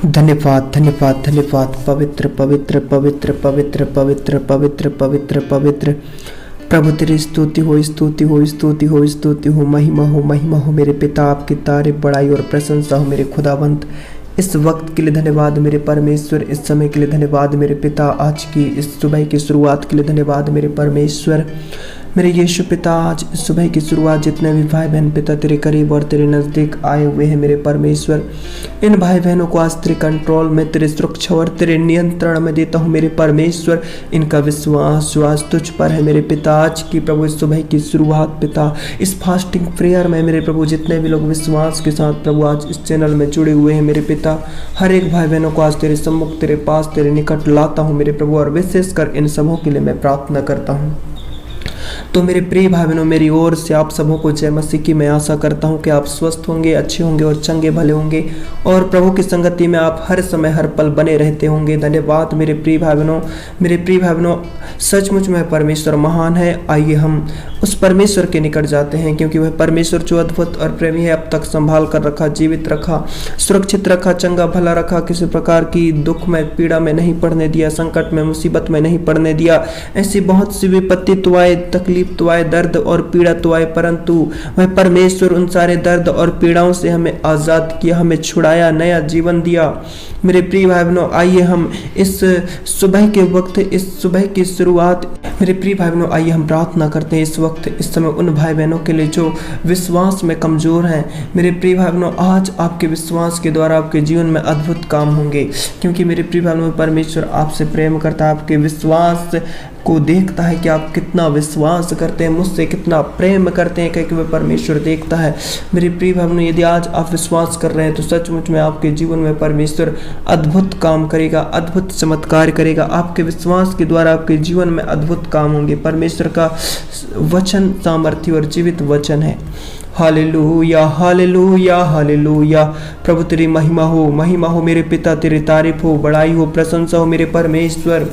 धन्यवाद धन्यवाद धन्यवाद। पवित्र पवित्र पवित्र पवित्र पवित्र पवित्र पवित्र पवित्र प्रभु तेरी स्तुति हो, स्तुति हो, स्तुति हो, स्तुति हो, महिमा हो, महिमा हो मेरे पिता। आपकी तारीफ बड़ाई और प्रशंसा हो मेरे खुदावंत। इस वक्त के लिए धन्यवाद मेरे परमेश्वर, इस समय के लिए धन्यवाद मेरे पिता, आज की इस सुबह की शुरुआत के लिए धन्यवाद मेरे परमेश्वर। मेरे यीशु पिता, आज इस सुबह की शुरुआत जितने भी भाई बहन पिता तेरे करीब और तेरे नज़दीक आए हुए हैं मेरे परमेश्वर, इन भाई बहनों को आज तेरे कंट्रोल में, तेरे सुरक्षा और तेरे नियंत्रण में देता हूँ मेरे परमेश्वर। इनका विश्वास तुझ पर है मेरे पिता। आज की प्रभु इस सुबह की शुरुआत पिता, इस फास्टिंग प्रेयर में मेरे प्रभु जितने भी लोग विश्वास के साथ प्रभु आज इस चैनल में जुड़े हुए हैं मेरे पिता, हर एक भाई बहनों को आज तेरे सम्मुख, तेरे पास, तेरे निकट लाता हूँ मेरे प्रभु। और विशेषकर इन सबों के लिए मैं प्रार्थना करता हूँ। तो मेरे प्रिय भाई बहनों, मेरी ओर से आप सबों को जय मसीह की मैं आशा करता हूं कि आप स्वस्थ होंगे, अच्छे होंगे और चंगे भले होंगे और प्रभु की संगति में आप हर समय हर पल बने रहते होंगे। धन्यवाद मेरे प्रिय भाई बहनों। मेरे प्रिय भाई बहनों, सचमुच में परमेश्वर महान है। आइए हम उस परमेश्वर के निकट जाते हैं, क्योंकि वह परमेश्वर जो अद्भुत और प्रेमी है, अब तक संभाल कर रखा, जीवित रखा, सुरक्षित रखा, चंगा भला रखा, किसी प्रकार की दुख में, पीड़ा में नहीं पड़ने दिया, संकट में, मुसीबत में नहीं पड़ने दिया। ऐसी बहुत सी विपत्ति तो आए, तकलीफ तो आए, दर्द और पीड़ा तो आए, परंतु वह परमेश्वर उन सारे दर्द और पीड़ाओं से हमें आजाद किया, हमें छुड़ाया, नया जीवन दिया। मेरे प्रिय भाई बहनों, आइए हम इस सुबह के वक्त, इस सुबह की शुरुआत, मेरे प्रिय भाई बहनों, आइए हम प्रार्थना करते हैं इस वक्त, इस समय उन भाई बहनों के लिए जो विश्वास में कमजोर हैं। मेरे प्रिय भाई बहनों, आज आपके विश्वास के द्वारा आपके जीवन में अद्भुत काम होंगे, क्योंकि मेरे प्रिय भाई बहनों, परमेश्वर आपसे प्रेम करता है, आपके विश्वास को देखता है कि आप कितना विश्वास करते हैं, मुझसे कितना प्रेम करते हैं, क्योंकि वह परमेश्वर देखता है। मेरे प्रिय भाई बहनों, यदि आज आप विश्वास कर रहे हैं तो सचमुच में आपके जीवन में परमेश्वर अद्भुत काम करेगा, अद्भुत चमत्कार करेगा। आपके विश्वास के द्वारा आपके जीवन में अद्भुत काम होंगे। परमेश्वर का वचन सामर्थ्य और जीवित वचन है। Hallelujah hallelujah hallelujah. प्रभु तेरी महिमा हो, महिमा हो मेरे पिता, तेरी तारीफ हो, बड़ाई हो, प्रशंसा हो मेरे परमेश्वर।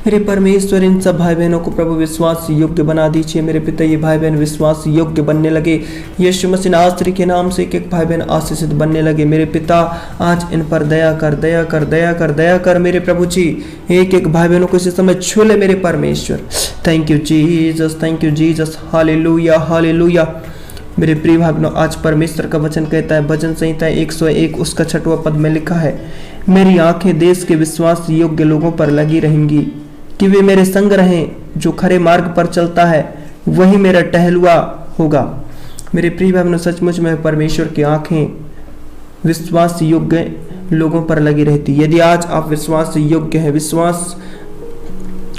मेरे परमेश्वर, इन सब भाई बहनों को प्रभु विश्वास योग्य बना दीजिए मेरे पिता। ये भाई बहन विश्वास योग्य बनने लगे, यीशु मसीह नासरी के नाम से एक एक भाई बहन आशीषित बनने लगे मेरे पिता। आज इन पर दया कर, दया कर, दया कर, दया कर मेरे प्रभु जी। एक एक भाई बहनों को इस समय छू ले मेरे परमेश्वर। Thank you Jesus, thank you Jesus. Hallelujah hallelujah. मेरे प्रिय भाई बहनों, आज परमेश्वर का वचन कहता है, भजन संहिता 101 उसका 6वां पद में लिखा है, मेरी आंखें देश के विश्वास योग्य लोगों पर लगी रहेंगी कि वे मेरे संग रहें। जो खरे मार्ग पर चलता है वही मेरा टहलुआ होगा। मेरे प्रिय भाई बहनों, सचमुच में परमेश्वर की आंखें विश्वास योग्य लोगों पर लगी रहती। यदि आज आप विश्वास योग्य हैं, विश्वास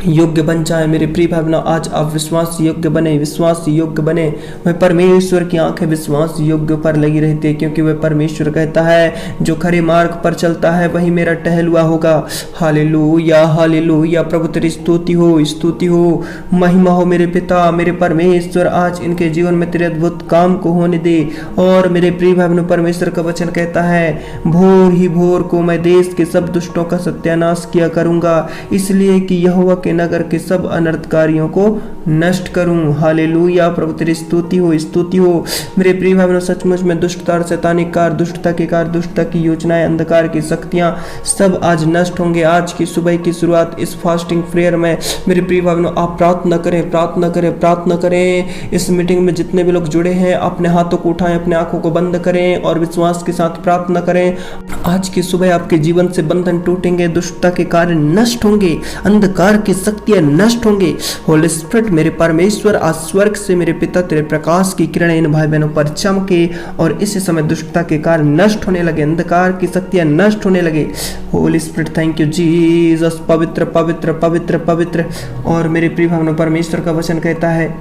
योग्य बन जाए मेरे प्रिय भाई बहनों, आज आप विश्वास योग्य बने, विश्वास योग्य बने। वह परमेश्वर की आंखें विश्वास योग्य पर लगी रहती है, क्योंकि वह परमेश्वर कहता है, जो खरे मार्ग पर चलता है वही मेरा टहलुआ होगा। Hallelujah hallelujah. प्रभु तेरी स्तुति हो, स्तुति हो, महिमा हो मेरे पिता, मेरे परमेश्वर। आज इनके जीवन में तेरे अद्भुत काम को होने दे। और मेरे प्रिय भाई बहनों, परमेश्वर का वचन कहता है, भोर ही भोर को मैं देश के सब दुष्टों का सत्यानाश किया करूंगा, इसलिए कि यहोवा के नगर के सब अनर्थकारियों को नष्ट करूं। हालेलुया। प्रभु तेरी स्तुति हो, स्तुति हो मेरे प्रिय भाई बहनों। सचमुच में दुष्टता और शैतानिक कार, दुष्टता के कार, दुष्टता की योजनाएं, अंधकार की शक्तियां सब आज नष्ट होंगे। आज की सुबह की शुरुआत इस फास्टिंग प्रेयर में मेरे प्रिय भाई बहनों, आप प्रार्थना करें, प्रार्थना करें, प्रार्थना करें। इस मीटिंग में जितने भी लोग जुड़े हैं, अपने हाथों को उठाएं, अपने आंखों को बंद करें और विश्वास के साथ प्रार्थना करें। आज की सुबह आपके जीवन से बंधन टूटेंगे, दुष्टता के कार्य नष्ट होंगे, अंधकार की शक्तियां नष्ट होंगे। होली स्पिरिट मेरे परमेश्वर, आज स्वर्ग से मेरे पिता तेरे प्रकाश की किरणें इन भाई बहनों पर चमके और इसी समय दुष्टता के कार्य नष्ट होने लगे, अंधकार की शक्तियां नष्ट होने लगे। Holi spirit, thank you Jesus. पवित्र पवित्र पवित्र पवित्र। और मेरे प्रिय भाई बहनों, परमेश्वर का वचन कहता है,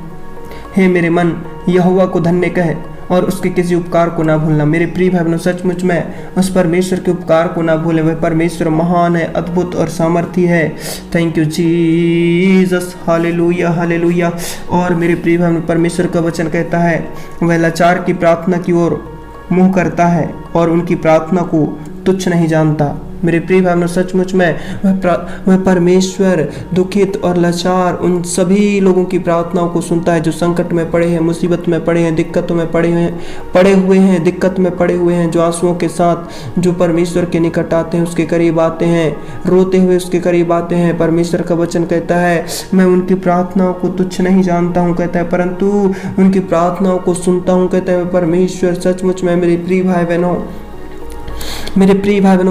हे मेरे मन यहोवा को धन्य कह और उसके किसी उपकार को ना भूलना। मेरे प्रिय भाई बहनों, सचमुच में उस परमेश्वर के उपकार को ना भूले। वह परमेश्वर महान है, अद्भुत और सामर्थी है। Thank you Jesus. Hallelujah hallelujah. और मेरे प्रिय भाई बहनों, परमेश्वर का वचन कहता है, वह लाचार की प्रार्थना की ओर मुंह करता है और उनकी प्रार्थना को तुच्छ नहीं जानता। मेरे प्रिय भाई बहनों, सचमुच में वह परमेश्वर दुखित और लाचार उन सभी लोगों की प्रार्थनाओं को सुनता है जो संकट में पड़े हैं, मुसीबत में पड़े हैं, दिक्कतों में पड़े हुए हैं, दिक्कत में पड़े हुए हैं, जो आंसुओं के साथ जो परमेश्वर के निकट आते हैं, उसके करीब आते हैं, रोते हुए उसके करीब आते हैं। परमेश्वर का वचन कहता है, मैं उनकी प्रार्थनाओं को तुच्छ नहीं जानता हूँ, कहता है, परंतु उनकी प्रार्थनाओं को सुनता हूँ, कहता है परमेश्वर। सचमुच में मेरे प्रिय भाई बहनों,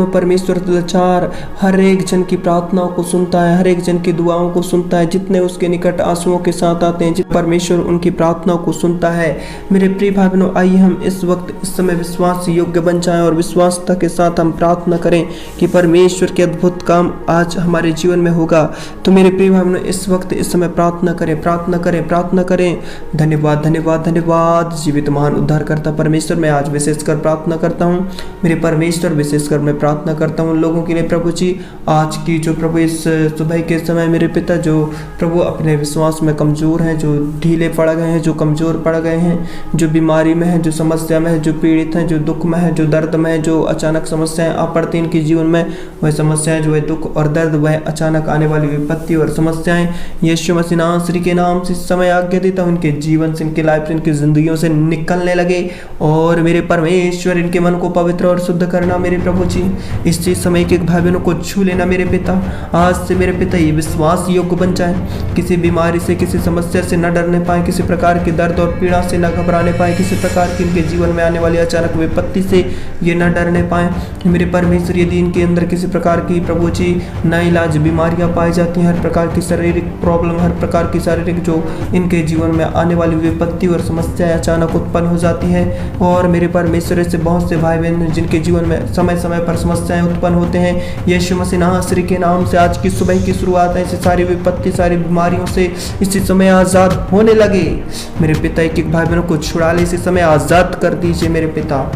परमेश्वर लाचार हर एक जन की प्रार्थनाओं को सुनता है, हर एक जन की दुआओं को सुनता है, जितने उसके निकट आंसुओं के साथ आते हैं, परमेश्वर उनकी प्रार्थनाओं को सुनता है। मेरे प्रिय भाई बहनों, आइए हम इस वक्त इस समय विश्वास योग्य बन जाएं और विश्वासता के साथ हम प्रार्थना करें कि परमेश्वर के अद्भुत काम आज हमारे जीवन में होगा। तो मेरे प्रिय भाई बहनों, इस वक्त इस समय प्रार्थना करें, प्रार्थना करें, प्रार्थना करें। धन्यवाद, धन्यवाद, धन्यवाद जीवित महान उद्धारकर्ता परमेश्वर, मैं आज विशेषकर प्रार्थना करता हूँ। मेरे परमेश्वर, विशेषकर मैं प्रार्थना करता हूँ उन लोगों के लिए प्रभु जी, आज की जो प्रभु इस सुबह के समय मेरे पिता जो प्रभु अपने विश्वास में कमजोर हैं, जो ढीले पड़ गए हैं, जो कमजोर पड़ गए हैं, जो बीमारी में है, जो समस्या में है, जो पीड़ित हैं, जो दुख में है, जो दर्द में है, जो अचानक समस्याएं आ पड़ती इनके जीवन में, वह समस्याएं जो है दुख और दर्द, वह अचानक आने वाली विपत्ति और समस्याएं यीशु मसीह नासरी के नाम से समय आज्ञा देता हूं, इनके जीवन से, इनके लाइफ से, इनकी जिंदगियों से निकलने लगे। और मेरे परमेश्वर, इनके मन को पवित्र और शुद्ध करना मेरे प्रभु जी। इस चीज समय एक भाई बहनों को छू लेना मेरे पिता। आज से मेरे पिता ये विश्वास योग्य बन जाए, किसी बीमारी से, किसी समस्या से न डरने पाए, किसी प्रकार की दर्द और पीड़ा से न घबराने पाए, किसी प्रकार की इनके जीवन में आने वाली अचानक विपत्ति से ये न डरने पाए। मेरे परमेश्वर, यदि इनके अंदर किसी प्रकार की प्रभु जी नाइलाज बीमारियां पाई जाती हैं, हर प्रकार की शारीरिक प्रॉब्लम, हर प्रकार की शारीरिक जो इनके जीवन में आने वाली विपत्ति और समस्याएं अचानक उत्पन्न हो जाती है, और मेरे परमेश्वर से बहुत से भाई बहन जिनके जीवन में समय समय पर समस्याएं उत्पन्न होते हैं, यीशु मसीह नासरी के नाम से आज की सुबह की शुरुआत है, ऐसी सारी विपत्ति, सारी बीमारियों से इसी समय आजाद होने लगे। मेरे पिता एक एक भाई बहनों को छुड़ा ले, इसी समय आजाद कर दीजिए मेरे पिता।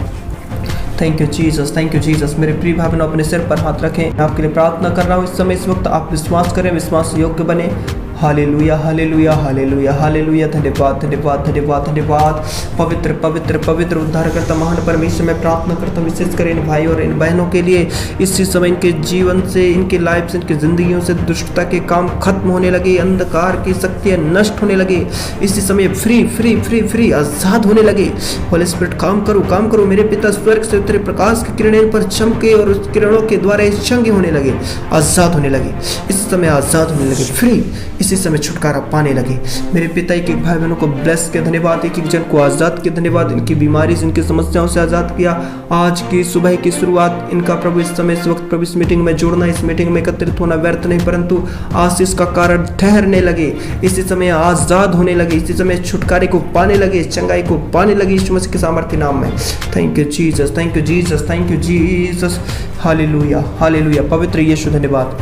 Thank you Jesus, thank you Jesus. मेरे प्रिय भाई बहनों, अपने सिर पर हाथ रखें, मैं आपके लिए प्रार्थना कर रहा हूँ इस समय, इस वक्त आप विश्वास करें, विश्वास योग्य बने। Hallelujah, hallelujah, hallelujah, hallelujah. धन्यवाद, धन्यवाद, धन्यवाद, धन्यवाद। पवित्र पवित्र पवित्र उद्धारकर्ता महान परमेश्वर, मैं प्रार्थना करता हूँ विशेषकर इन भाई और इन बहनों के लिए, इसी समय इनके जीवन से, इनके लाइफ से, इनकी जिंदगियों से दुष्टता के काम खत्म होने लगे, अंधकार की शक्तियाँ नष्ट होने लगे, इसी समय फ्री फ्री फ्री फ्री आजाद होने लगे। होली स्पिरिट काम करो मेरे पिता, स्वर्ग से उतरे प्रकाश की किरणें पर चमके और उस किरणों के द्वारा चंगे होने लगे, आजाद होने लगे, इस समय आजाद होने लगे, फ्री इसी समय छुटकारा पाने लगे। मेरे पिता एक एक भाई बहनों को ब्लेस के धन्यवाद, एक एक जन को आजाद के धन्यवाद, इनकी बीमारी से, इनकी समस्याओं से आजाद किया। आज की सुबह की शुरुआत इनका प्रभु इस समय, इस वक्त प्रभु इस मीटिंग में जुड़ना, इस मीटिंग में एकत्रित होना व्यर्थ नहीं, परंतु आशीष का कारण ठहरने लगे, इसी समय आजाद होने लगे, इसी समय छुटकारे को पाने लगे, चंगाई को पाने लगे यीशु मसीह के सामर्थ्य नाम में। Thank you Jesus, thank you Jesus, thank you Jesus. Hallelujah, hallelujah. पवित्र यीशु धन्यवाद।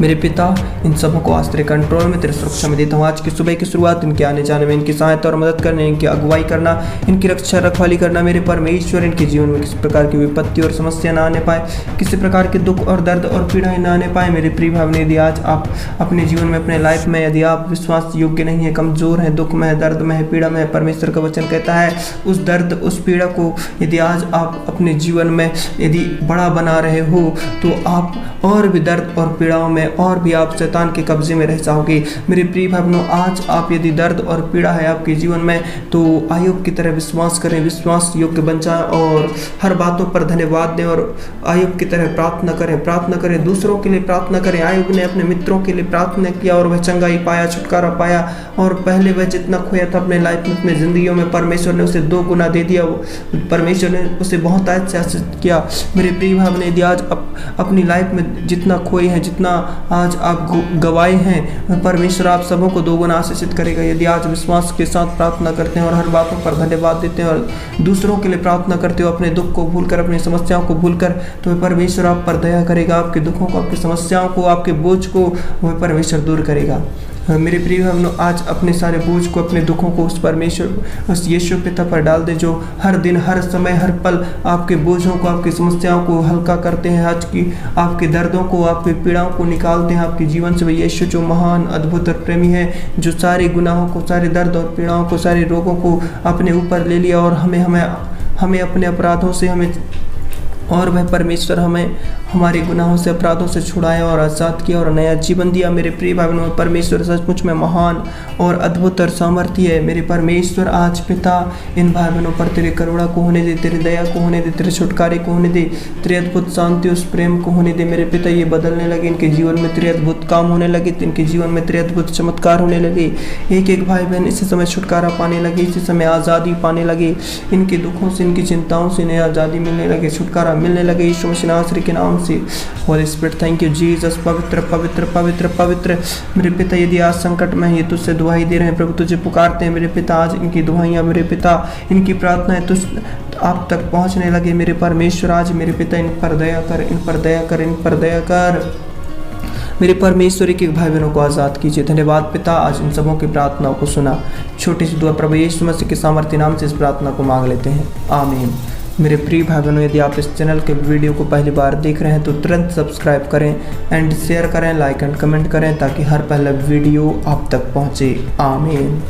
मेरे पिता, इन सबों को आज तेरे कंट्रोल में, तेरे सुरक्षा में देता हूँ। आज की सुबह की शुरुआत इनके आने जाने में, इनकी सहायता और मदद करने, इनकी अगुवाई करना, इनकी रक्षा रखवाली करना मेरे परमेश्वर। इनके जीवन में किसी प्रकार की विपत्ति और समस्या ना आने पाए, किसी प्रकार के दुख और दर्द और पीड़ाएं ना आने पाए। मेरे प्रिय भाव ने, यदि आज आप अपने जीवन में, अपने लाइफ में, यदि आप विश्वास योग्य नहीं है, कमजोर है, दुख में है, दर्द में है, पीड़ा में है, परमेश्वर का वचन कहता है उस दर्द, उस पीड़ा को यदि आज आप अपने जीवन में यदि बड़ा बना रहे हो, तो आप और भी दर्द और पीड़ाओं में और भी आप शैतान के कब्जे में रह जाओगे। मेरे प्रिय भाई बहनों, आज आप यदि दर्द और पीड़ा है आपके जीवन में, तो आयुब की तरह विश्वास करें, विश्वास योग्य बन जाए और हर बातों पर धन्यवाद दें और आयुब की तरह प्रार्थना करें, प्रार्थना करें, दूसरों के लिए प्रार्थना करें। आयुब ने अपने मित्रों के लिए प्रार्थना किया और वह चंगाई पाया, छुटकारा पाया, और पहले वह जितना खोया था अपने लाइफ में, अपने जिंदगियों में, परमेश्वर ने उसे 2 गुना दे दिया, परमेश्वर ने उसे बहुत अच्छा किया। मेरे प्रिय भाई ने, यदि आज अपनी लाइफ में जितना खोए हैं, जितना आज आप गवाए हैं, परमेश्वर आप सबों को 2 गुना आशीषित करेगा यदि आज विश्वास के साथ प्रार्थना करते हैं और हर बातों पर धन्यवाद देते हैं और दूसरों के लिए प्रार्थना करते हो, अपने दुख को भूलकर, अपनी समस्याओं को भूलकर, तो परमेश्वर आप पर दया करेगा, आपके दुखों को, आपकी समस्याओं को, आपके बोझ को वह परमेश्वर दूर करेगा। मेरे प्रिय हम लोग आज अपने सारे बोझ को, अपने दुखों को उस परमेश्वर, उस यीशु पिता पर डाल दे, जो हर दिन, हर समय, हर पल आपके बोझों को, आपकी समस्याओं को हल्का करते हैं, आज की आपके दर्दों को, आपकी पीड़ाओं को निकालते हैं आपके जीवन से। वह यीशु जो महान, अद्भुत और प्रेमी है, जो सारे गुनाहों को, सारे दर्द और पीड़ाओं को, सारे रोगों को अपने ऊपर ले लिया और हमें अपने अपराधों से, हमें और वह परमेश्वर हमें हमारे गुनाहों से, अपराधों से छुड़ाया और आज़ाद किया और नया जीवन दिया। मेरे प्रिय भाई बहनों, परमेश्वर सचमुच में महान और अद्भुत और सामर्थ्य है। मेरे परमेश्वर आज पिता इन भाई बहनों पर तेरे करुणा को होने दे, तेरी दया को होने दे, तेरे छुटकारे को होने दे, तेरे अद्भुत शांति उस प्रेम को होने दे। मेरे पिता ये बदलने लगे, इनके जीवन में तेरे अद्भुत काम होने लगे, इनके जीवन में तेरे अद्भुत चमत्कार होने लगे। एक एक भाई बहन इसी समय छुटकारा पाने लगे, इसी समय आज़ादी पाने लगे, इनके दुखों से, इनकी चिंताओं से इन्हें आज़ादी मिलने लगे, छुटकारा मिलने लगे यीशु मसीह नासरी के नाम से। Holi spirit, thank you Jesus. पवित्र पवित्र पवित्र पवित्र मेरे पिता, यदि आज संकट में ये तुझसे दुहाई दे रहे हैं प्रभु, तुझे पुकारते हैं मेरे पिता, आज इनकी दुहाइयाँ मेरे पिता, इनकी प्रार्थनाएं तुझ आप तक पहुँचने लगे मेरे परमेश्वर। आज मेरे पिता इन पर दया कर, इन पर दया कर, इन पर दया कर मेरे परमेश्वर। के भाई बहनों को आज़ाद कीजिए। धन्यवाद पिता, आज इन सबों की प्रार्थनाओं को सुना। छोटी सी दुआ प्रभु यीशु मसीह के सामर्थ्य नाम से इस प्रार्थना को मांग लेते हैं, आमीन। मेरे प्रिय भाई बहनों, यदि आप इस चैनल के वीडियो को पहली बार देख रहे हैं तो तुरंत सब्सक्राइब करें एंड शेयर करें, लाइक एंड कमेंट करें ताकि हर पहला वीडियो आप तक पहुंचे, आमीन।